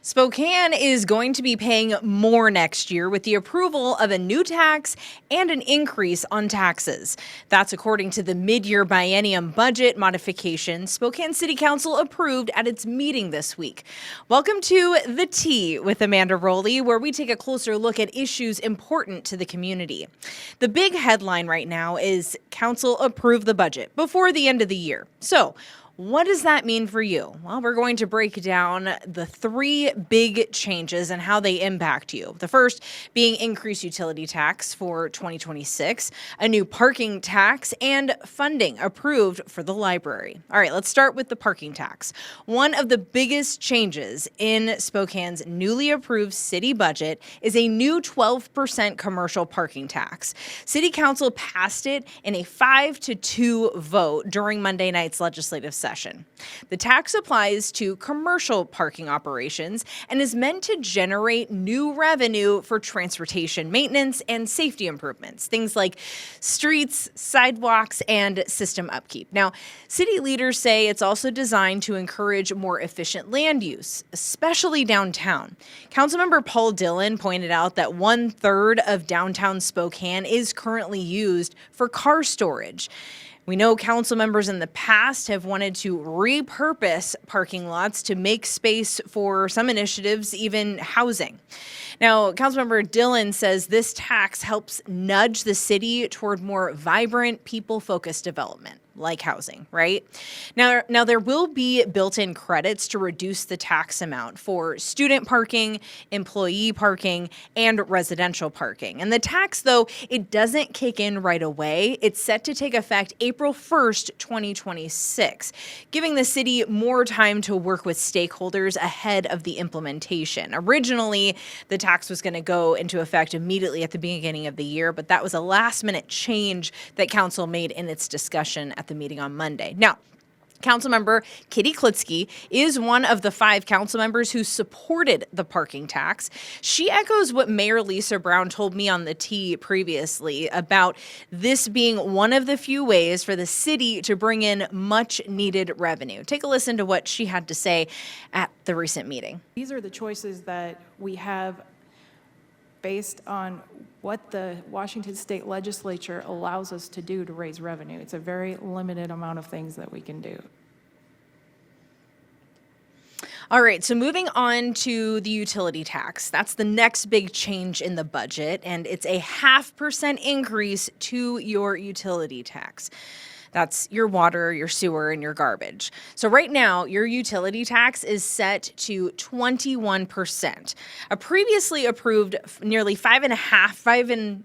Spokane is going to be paying more next year with the approval of a new tax and an increase on taxes. That's according to the mid-year biennium budget modification Spokane City Council approved at its meeting this week. Welcome to the Tea with Amanda Roley, where we take a closer look at issues important to the community. The big headline right now is Council approved the budget before the end of the year. So, what does that mean for you? Well, we're going to break down the three big changes and how they impact you. The first being increased utility tax for 2026, a new parking tax, and funding approved for the library. All right, let's start with the parking tax. One of the biggest changes in Spokane's newly approved city budget is a new 12% commercial parking tax. City Council passed it in a 5-2 vote during Monday night's legislative session. The tax applies to commercial parking operations and is meant to generate new revenue for transportation maintenance and safety improvements, things like streets, sidewalks, and system upkeep. Now, city leaders say it's also designed to encourage more efficient land use, especially downtown. Councilmember Paul Dillon pointed out that 1/3 of downtown Spokane is currently used for car storage. We know council members in the past have wanted to repurpose parking lots to make space for some initiatives, even housing. Now, Councilmember Dillon says this tax helps nudge the city toward more vibrant, people-focused development, like housing, right? Now there will be built-in credits to reduce the tax amount for student parking, employee parking, and residential parking. And the tax, though, it doesn't kick in right away. It's set to take effect April 1st, 2026, giving the city more time to work with stakeholders ahead of the implementation. Originally, the tax was going to go into effect immediately at the beginning of the year, but that was a last-minute change that council made in its discussion at the meeting on Monday. Now, Councilmember Kitty Klitsky is one of the 5 council members who supported the parking tax. She echoes what Mayor Lisa Brown told me on the Tea previously about this being one of the few ways for the city to bring in much needed revenue. Take a listen to what she had to say at the recent meeting. These are the choices that we have based on what the Washington State Legislature allows us to do to raise revenue. It's a very limited amount of things that we can do. All right, so moving on to the utility tax. That's the next big change in the budget, and it's a 0.5% increase to your utility tax. That's your water, your sewer, and your garbage. So right now, your utility tax is set to 21%. A previously approved nearly 5.5%,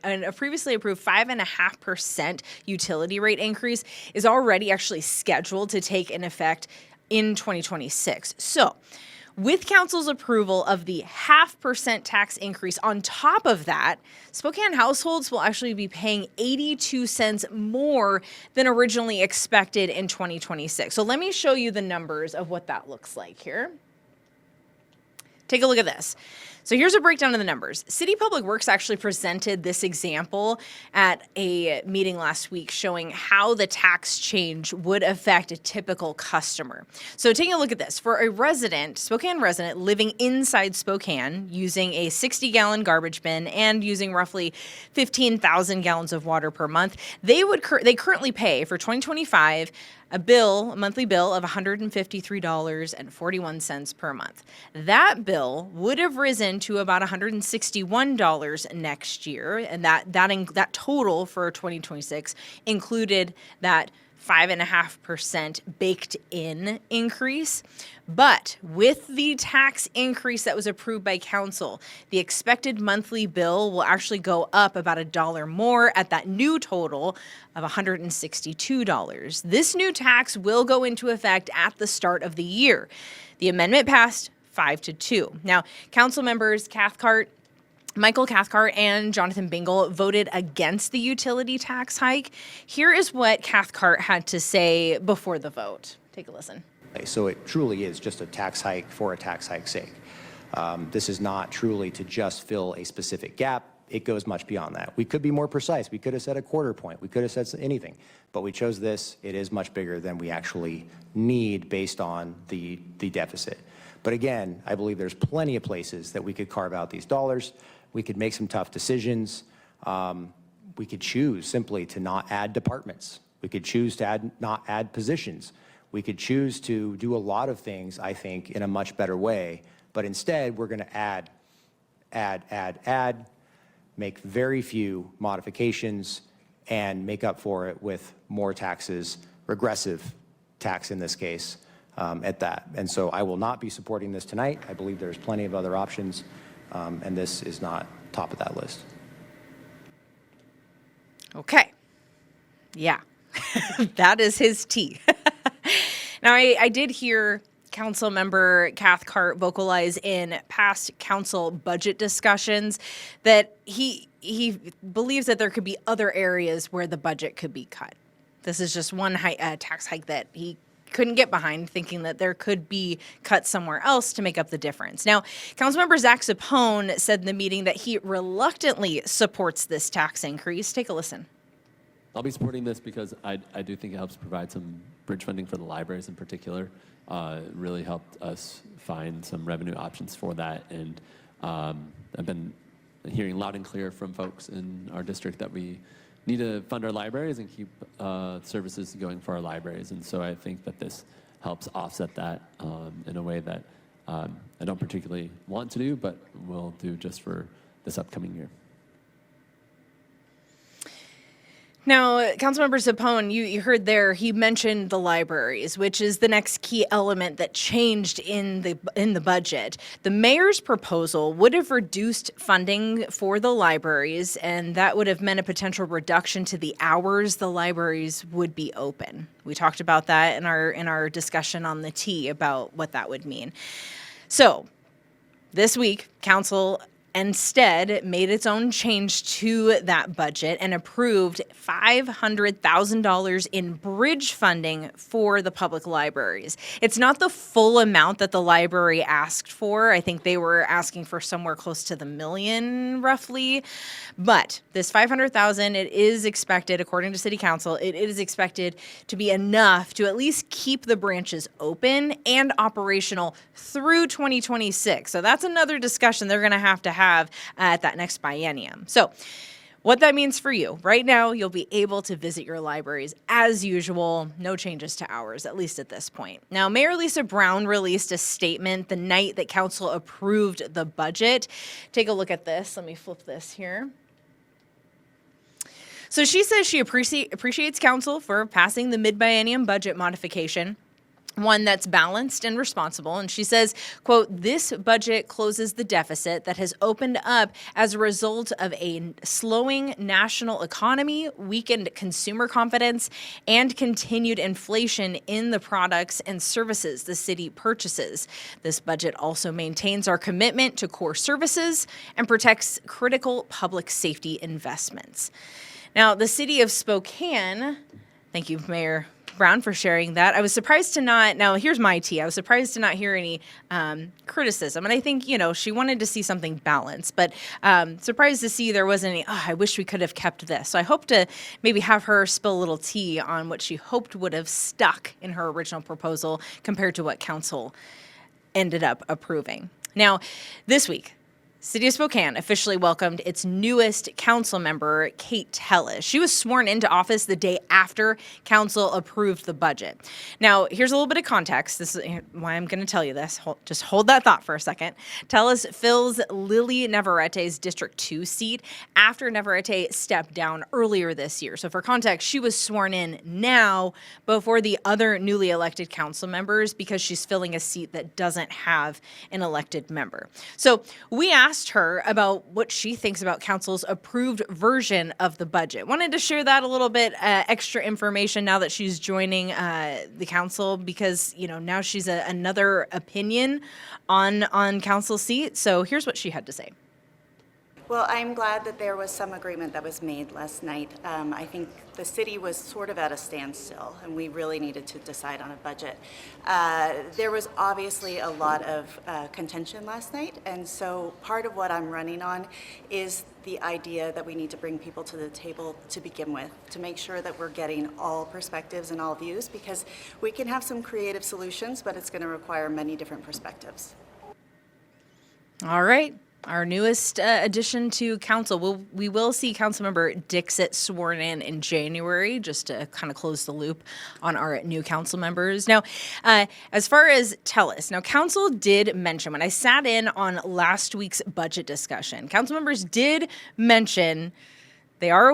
and a previously approved 5.5% utility rate increase is already actually scheduled to take in effect in 2026. So, with council's approval of the 0.5% tax increase on top of that, Spokane households will actually be paying 82 cents more than originally expected in 2026. So let me show you the numbers of what that looks like here. Take a look at this. So here's a breakdown of the numbers. City Public Works actually presented this example at a meeting last week showing how the tax change would affect a typical customer. So taking a look at this, for a resident, Spokane resident living inside Spokane using a 60-gallon garbage bin and using roughly 15,000 gallons of water per month, they currently pay for 2025 a monthly bill of $153.41 per month. That bill would have risen to about $161 next year, and that total for 2026 included that 5.5% baked in increase. But with the tax increase that was approved by council, the expected monthly bill will actually go up about $1 more at that new total of $162. This new tax will go into effect at the start of the year. The amendment passed 5-2. Now, council members Michael Cathcart and Jonathan Bingle voted against the utility tax hike. Here is what Cathcart had to say before the vote. Take a listen. So it truly is just a tax hike for a tax hike's sake. This is not truly to just fill a specific gap. it goes much beyond that. We could be more precise. We could have said a quarter point. We could have said anything, but we chose this. It is much bigger than we actually need based on the deficit. But again, I believe there's plenty of places that we could carve out these dollars. We could make some tough decisions. We could choose simply to not add departments. We could choose to not add positions. We could choose to do a lot of things, I think, in a much better way. But instead, we're going to add, make very few modifications, and make up for it with more taxes, regressive tax in this case, at that. And so I will not be supporting this tonight. I believe there's plenty of other options, and this is not top of that list. Okay. Yeah, that is his tea. Now, I did hear Council Member Cathcart vocalize in past council budget discussions that he believes that there could be other areas where the budget could be cut. This is just one tax hike that he couldn't get behind, thinking that there could be cuts somewhere else to make up the difference. Now, Councilmember Zach Sapone said in the meeting that he reluctantly supports this tax increase. Take a listen. I'll be supporting this because I do think it helps provide some bridge funding for the libraries in particular. It really helped us find some revenue options for that. And I've been hearing loud and clear from folks in our district that we need to fund our libraries and keep services going for our libraries. And so I think that this helps offset that in a way that I don't particularly want to do, but will do just for this upcoming year. Now, Councilmember Sapone, you heard there, he mentioned the libraries, which is the next key element that changed in the budget. The mayor's proposal would have reduced funding for the libraries, and that would have meant a potential reduction to the hours the libraries would be open. We talked about that in our discussion on the Tea about what that would mean. So, this week, Council instead made its own change to that budget and approved $500,000 in bridge funding for the public libraries. It's not the full amount that the library asked for. I think they were asking for somewhere close to the $1 million roughly. But this $500,000, it is expected, according to City Council, it is expected to be enough to at least keep the branches open and operational through 2026. So that's another discussion they're going to have at that next biennium. So what that means for you, right now, you'll be able to visit your libraries as usual, no changes to hours, at least at this point. Now, Mayor Lisa Brown released a statement the night that council approved the budget. Take a look at this. Let me flip this here. So she says she appreciates council for passing the mid-biennium budget modification, one that's balanced and responsible. And she says, quote, "This budget closes the deficit that has opened up as a result of a slowing national economy, weakened consumer confidence, and continued inflation in the products and services the city purchases. This budget also maintains our commitment to core services and protects critical public safety investments." Now, the city of Spokane, thank you, Mayor Brown, for sharing that. I was surprised to not, now here's my tea, I was surprised to not hear any criticism. And I think, she wanted to see something balanced, but surprised to see there wasn't any, I wish we could have kept this. So I hope to maybe have her spill a little tea on what she hoped would have stuck in her original proposal compared to what council ended up approving. Now, this week, City of Spokane officially welcomed its newest council member, Kate Tellis. She was sworn into office the day after council approved the budget. Now, here's a little bit of context. This is why I'm going to tell you this. Just hold that thought for a second. Tellis fills Lily Navarrete's District 2 seat after Navarrete stepped down earlier this year. So for context, she was sworn in now before the other newly elected council members because she's filling a seat that doesn't have an elected member. So we asked her about what she thinks about council's approved version of the budget. Wanted to share that a little bit, extra information now that she's joining the council because, now she's another opinion on council seat. So here's what she had to say. Well, I'm glad that there was some agreement that was made last night. I think the city was sort of at a standstill, and we really needed to decide on a budget. There was obviously a lot of contention last night, and so part of what I'm running on is the idea that we need to bring people to the table to begin with, to make sure that we're getting all perspectives and all views, because we can have some creative solutions, but it's going to require many different perspectives. All right. Our newest addition to council. We will see Councilmember Dixit sworn in January, just to kind of close the loop on our new council members. Now, as far as Telus, now council did mention, when I sat in on last week's budget discussion, council members did mention they were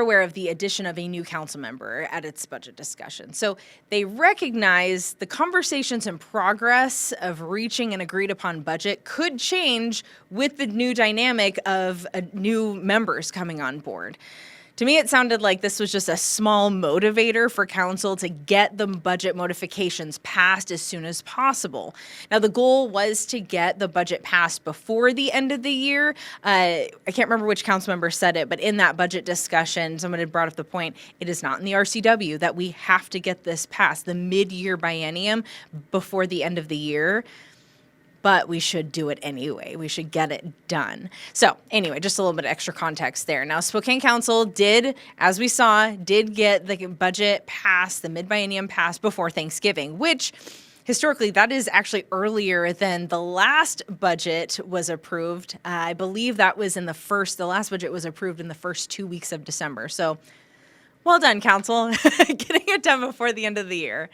aware of the addition of a new council member at its budget discussion. So they recognize the conversations in progress of reaching an agreed upon budget could change with the new dynamic of new members coming on board. To me, it sounded like this was just a small motivator for council to get the budget modifications passed as soon as possible. Now, the goal was to get the budget passed before the end of the year. I can't remember which council member said it, but in that budget discussion, someone had brought up the point, it is not in the RCW that we have to get this passed, the mid-year biennium, before the end of the year. But we should do it anyway. We should get it done. So anyway, just a little bit of extra context there. Now, Spokane Council did, as we saw, did get the budget passed, the mid-biennium passed before Thanksgiving, which historically, that is actually earlier than the last budget was approved. I believe that was the last budget was approved in the first 2 weeks of December. So well done, council, getting it done before the end of the year.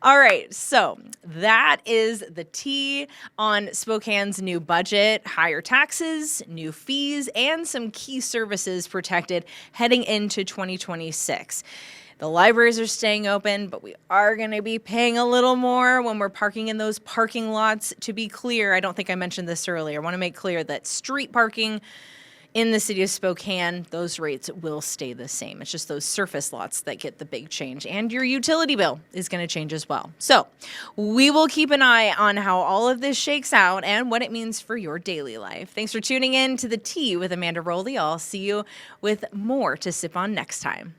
All right, so that is the tea on Spokane's new budget, higher taxes, new fees, and some key services protected heading into 2026. The libraries are staying open, but we are going to be paying a little more when we're parking in those parking lots. To be clear, I don't think I mentioned this earlier. I want to make clear that street parking in the city of Spokane, those rates will stay the same. It's just those surface lots that get the big change. And your utility bill is going to change as well. So we will keep an eye on how all of this shakes out and what it means for your daily life. Thanks for tuning in to the Tea with Amanda Roley. I'll see you with more to sip on next time.